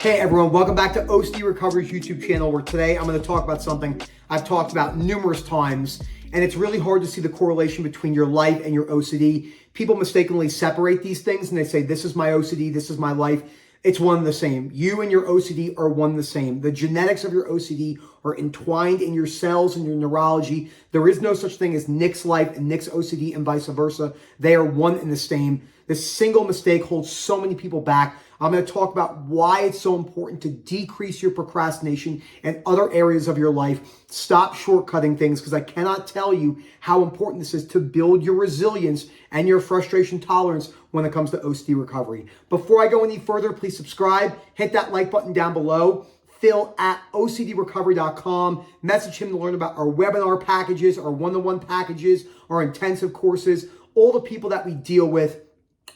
Hey everyone, welcome back to OCD Recovery's YouTube channel, where today I'm going to talk about something I've talked about numerous times, and it's really hard to see the correlation between your life and your OCD. People mistakenly separate these things and they say, this is my OCD, this is my life. It's one and the same. You and your OCD are one and the same. The genetics of your OCD are entwined in your cells and your neurology. There is no such thing as Nick's life and Nick's OCD and vice versa. They are one and the same. This single mistake holds so many people back. I'm going to talk about why it's so important to decrease your procrastination and other areas of your life. Stop shortcutting things, because I cannot tell you how important this is to build your resilience and your frustration tolerance when it comes to OCD recovery. Before I go any further, please subscribe, hit that like button down below. Phil at OCDrecovery.com. Message him to learn about our webinar packages, our one-to-one packages, our intensive courses, all the people that we deal with.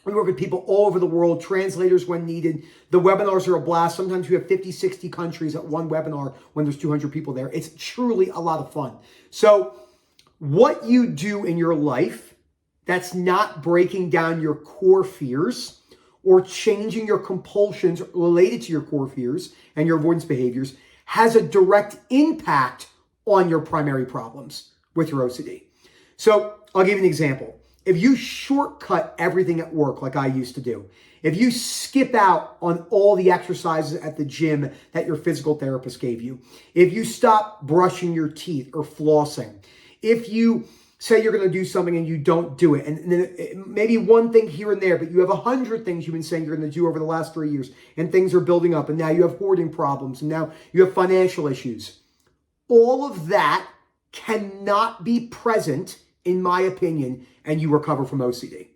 We work with people all over the world, translators when needed. The webinars are a blast. Sometimes we have 50, 60 countries at one webinar when there's 200 people there. It's truly a lot of fun. So what you do in your life that's not breaking down your core fears or changing your compulsions related to your core fears and your avoidance behaviors has a direct impact on your primary problems with your OCD. So I'll give you an example. If you shortcut everything at work like I used to do, if you skip out on all the exercises at the gym that your physical therapist gave you, if you stop brushing your teeth or flossing, if you say you're going to do something and you don't do it, and then maybe one thing here and there, but you have 100 things you've been saying you're going to do over the last 3 years, and things are building up, and now you have hoarding problems, and now you have financial issues. All of that cannot be present, in my opinion, and you recover from OCD.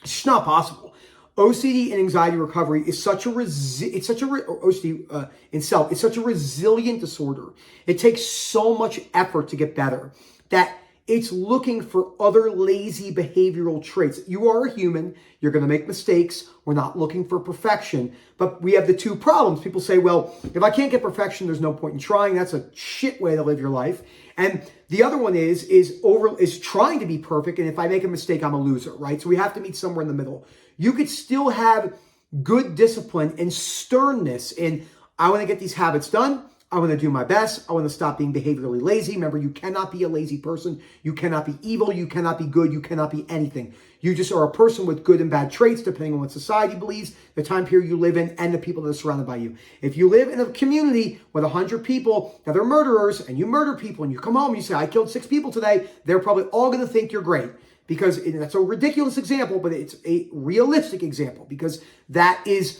It's just not possible. OCD and anxiety recovery is such a OCD itself is such a resilient disorder. It takes so much effort to get better that it's looking for other lazy behavioral traits. You are a human. You're going to make mistakes. We're not looking for perfection. But we have the two problems. People say, well, if I can't get perfection, there's no point in trying. That's a shit way to live your life. And the other one is trying to be perfect. And if I make a mistake, I'm a loser, right? So we have to meet somewhere in the middle. You could still have good discipline and sternness in, I want to get these habits done. I want to do my best. I want to stop being behaviorally lazy. Remember, you cannot be a lazy person. You cannot be evil. You cannot be good. You cannot be anything. You just are a person with good and bad traits, depending on what society believes, the time period you live in, and the people that are surrounded by you. If you live in a community with 100 people that are murderers, and you murder people, and you come home and you say, I killed 6 people today, they're probably all going to think you're great. Because that's a ridiculous example, but it's a realistic example, because that is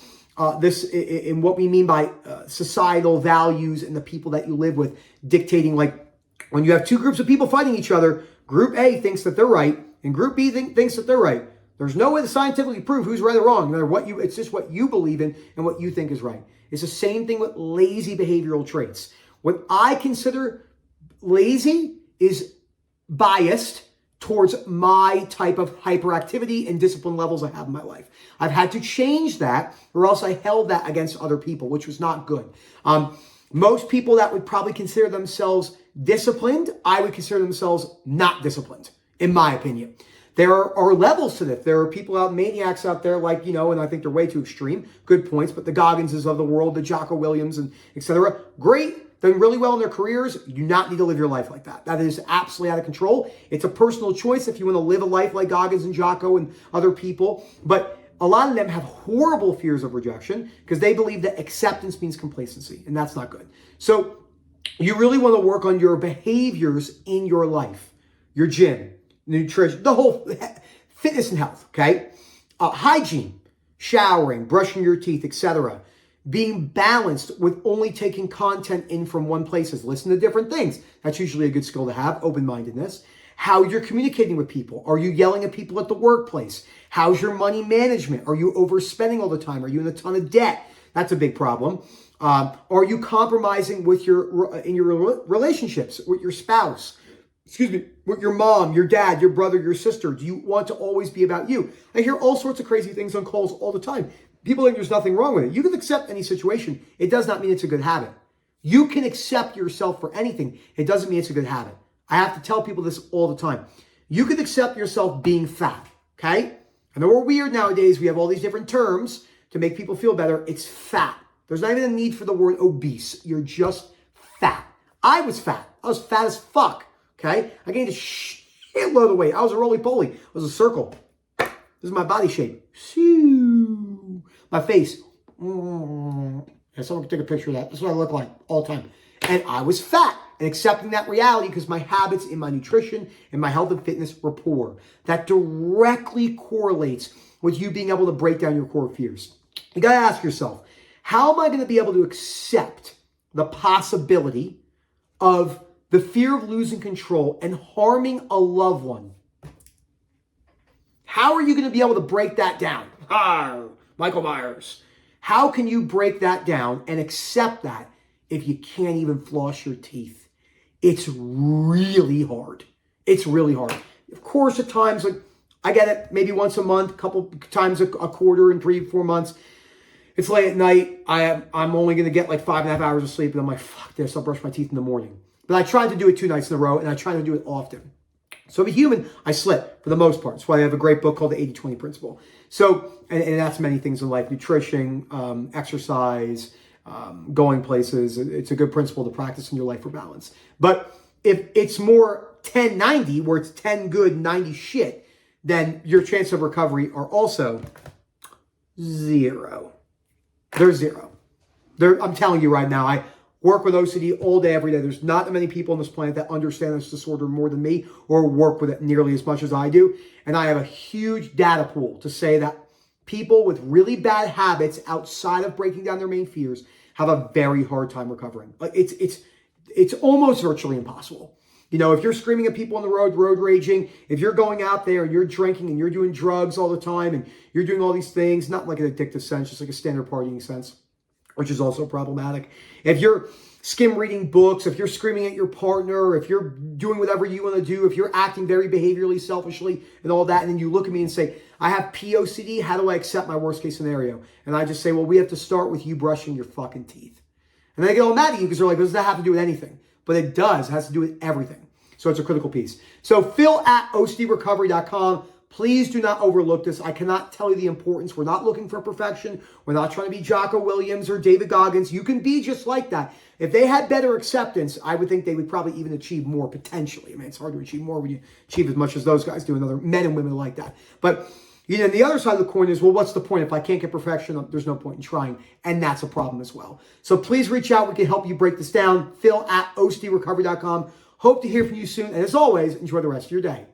this in what we mean by societal values and the people that you live with dictating. Like when you have 2 groups of people fighting each other, group A thinks that they're right and group B thinks that they're right. There's no way to scientifically prove who's right or wrong. No matter what it's just what you believe in and what you think is right. It's the same thing with lazy behavioral traits. What I consider lazy is biased towards my type of hyperactivity and discipline levels I have in my life. I've had to change that, or else I held that against other people, which was not good. Most people that would probably consider themselves disciplined, I would consider themselves not disciplined, in my opinion. There are levels to this. There are people out, maniacs out there like, and I think they're way too extreme. Good points, but the Gogginses of the world, the Jocko Williams, and etc. Great. Doing really well in their careers. You do not need to live your life like that. That is absolutely out of control. It's a personal choice if you want to live a life like Goggins and Jocko and other people. But a lot of them have horrible fears of rejection because they believe that acceptance means complacency, and that's not good. So you really want to work on your behaviors in your life, your gym, nutrition, the whole fitness and health, okay? Hygiene, showering, brushing your teeth, etc. Being balanced with only taking content in from one place. Listen to different things. That's usually a good skill to have, open-mindedness. How you're communicating with people. Are you yelling at people at the workplace? How's your money management? Are you overspending all the time? Are you in a ton of debt? That's a big problem. Are you compromising in your relationships with your spouse? With your mom, your dad, your brother, your sister? Do you want to always be about you? I hear all sorts of crazy things on calls all the time. People think there's nothing wrong with it. You can accept any situation. It does not mean it's a good habit. You can accept yourself for anything. It doesn't mean it's a good habit. I have to tell people this all the time. You can accept yourself being fat, okay? I know we're weird nowadays. We have all these different terms to make people feel better. It's fat. There's not even a need for the word obese. You're just fat. I was fat. I was fat as fuck. Okay? I gained a shitload of weight. I was a roly-poly. I was a circle. This is my body shape. My face. Yeah, someone can take a picture of that. That's what I look like all the time. And I was fat. And accepting that reality because my habits in my nutrition and my health and fitness were poor. That directly correlates with you being able to break down your core fears. You got to ask yourself, how am I going to be able to accept the possibility of the fear of losing control and harming a loved one? How are you going to be able to break that down? Michael Myers. How can you break that down and accept that if you can't even floss your teeth? It's really hard. It's really hard. Of course, at times, like I get it maybe once a month, a couple times a quarter in 3-4 months. It's late at night. I'm only going to get like 5.5 hours of sleep. And I'm like, fuck this. I'll brush my teeth in the morning. But I tried to do it 2 nights in a row, and I try to do it often. So I'm a human. I slip for the most part. That's why I have a great book called the 80-20 Principle. So, and that's many things in life. Nutrition, exercise, going places. It's a good principle to practice in your life for balance. But if it's more 10-90, where it's 10 good, 90 shit, then your chance of recovery are also 0. They're 0. I'm telling you right now, I work with OCD all day, every day. There's not that many people on this planet that understand this disorder more than me or work with it nearly as much as I do. And I have a huge data pool to say that people with really bad habits outside of breaking down their main fears have a very hard time recovering. Like it's almost virtually impossible. You know, if you're screaming at people on the road raging, if you're going out there and you're drinking and you're doing drugs all the time and you're doing all these things, not like an addictive sense, just like a standard partying sense, which is also problematic. If you're skim reading books, if you're screaming at your partner, if you're doing whatever you want to do, if you're acting very behaviorally, selfishly and all that, and then you look at me and say, I have POCD, how do I accept my worst case scenario? And I just say, well, we have to start with you brushing your fucking teeth. And they get all mad at you because they're like, what does that have to do with anything? But it does. It has to do with everything. So it's a critical piece. So phil@ocdrecovery.com. Please do not overlook this. I cannot tell you the importance. We're not looking for perfection. We're not trying to be Jocko Williams or David Goggins. You can be just like that. If they had better acceptance, I would think they would probably even achieve more potentially. I mean, it's hard to achieve more when you achieve as much as those guys do and other men and women like that. But you know, the other side of the coin is, well, what's the point? If I can't get perfection, there's no point in trying. And that's a problem as well. So please reach out. We can help you break this down. phil@ocdrecovery.com. Hope to hear from you soon. And as always, enjoy the rest of your day.